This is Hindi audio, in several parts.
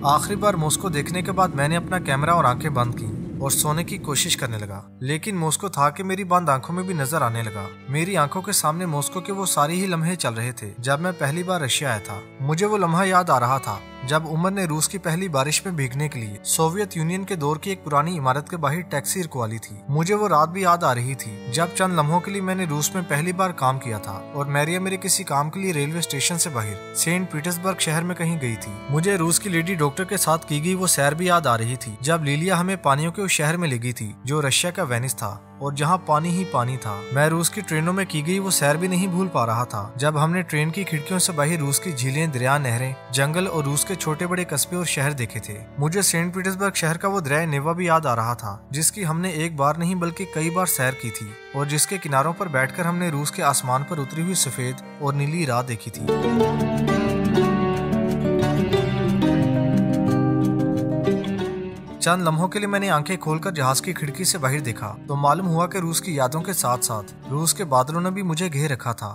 आखिरी बार मॉस्को देखने के बाद मैंने अपना कैमरा और आंखें बंद की और सोने की कोशिश करने लगा, लेकिन मॉस्को था कि मेरी बंद आंखों में भी नजर आने लगा। मेरी आंखों के सामने मॉस्को के वो सारे ही लम्हे चल रहे थे जब मैं पहली बार रशिया आया था। मुझे वो लम्हा याद आ रहा था जब उमर ने रूस की पहली बारिश में भीगने के लिए सोवियत यूनियन के दौर की एक पुरानी इमारत के बाहर टैक्सी रुकवाली थी। मुझे वो रात भी याद आ रही थी जब चंद लम्हों के लिए मैंने रूस में पहली बार काम किया था और मैरिया मेरे किसी काम के लिए रेलवे स्टेशन से बाहर सेंट पीटर्सबर्ग शहर में कहीं गई थी। मुझे रूस की लेडी डॉक्टर के साथ की गई वो सैर भी याद आ रही थी जब लिलिया हमें पानियों के उस शहर में ले गई थी जो रशिया का वेनिस था और जहाँ पानी ही पानी था। मैं रूस की ट्रेनों में की गई वो सैर भी नहीं भूल पा रहा था जब हमने ट्रेन की खिड़कियों से बाहर रूस की झीलें, दरिया, नहरें, जंगल और रूस के छोटे बड़े कस्बे और शहर देखे थे। मुझे सेंट पीटर्सबर्ग शहर का वो दरिया नेवा भी याद आ रहा था जिसकी हमने एक बार नहीं बल्कि कई बार सैर की थी और जिसके किनारों पर बैठकर हमने रूस के आसमान पर उतरी हुई सफेद और नीली रात देखी थी। चंद लम्हों के लिए मैंने आंखें खोलकर जहाज की खिड़की से बाहर देखा तो मालूम हुआ कि रूस की यादों के साथ साथ रूस के बादलों ने भी मुझे घेर रखा था।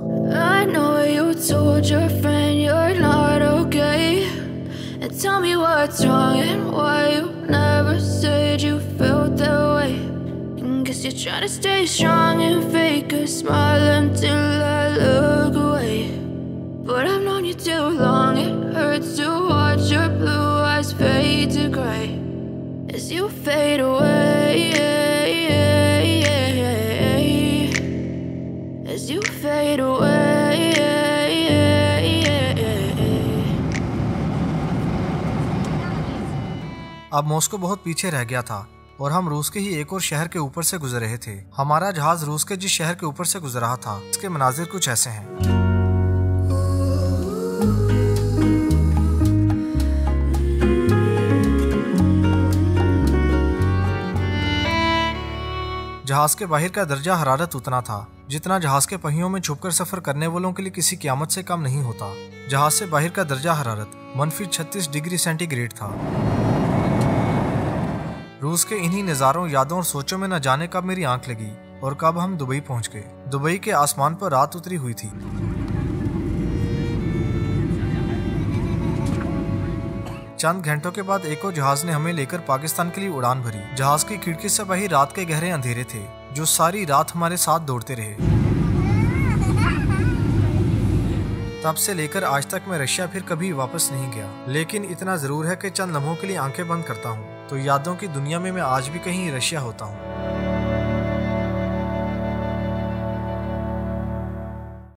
As you fade away, as you fade away. अब मॉस्को बहुत पीछे रह गया था और हम रूस के ही एक और शहर के ऊपर से गुजर रहे थे। हमारा जहाज रूस के जिस शहर के ऊपर से गुजर रहा था इसके मनाजिर कुछ ऐसे हैं। जहाज के बाहर का दर्जा हरारत उतना था जितना जहाज के पहियों में छुपकर सफर करने वालों के लिए किसी क़यामत से कम नहीं होता। जहाज से बाहर का दर्जा हरारत -36 डिग्री सेंटीग्रेड था। रूस के इन्हीं नज़ारों, यादों और सोचों में न जाने कब मेरी आंख लगी और कब हम दुबई पहुंच गए। दुबई के आसमान पर रात उतरी हुई थी। चंद घंटों के बाद एक और जहाज ने हमें लेकर पाकिस्तान के लिए उड़ान भरी। जहाज की खिड़की से बाहर रात के गहरे अंधेरे थे जो सारी रात हमारे साथ दौड़ते रहे। तब से लेकर आज तक मैं रशिया फिर कभी वापस नहीं गया, लेकिन इतना जरूर है कि चंद लम्हों के लिए आंखें बंद करता हूँ तो यादों की दुनिया में मैं आज भी कहीं रशिया होता हूँ।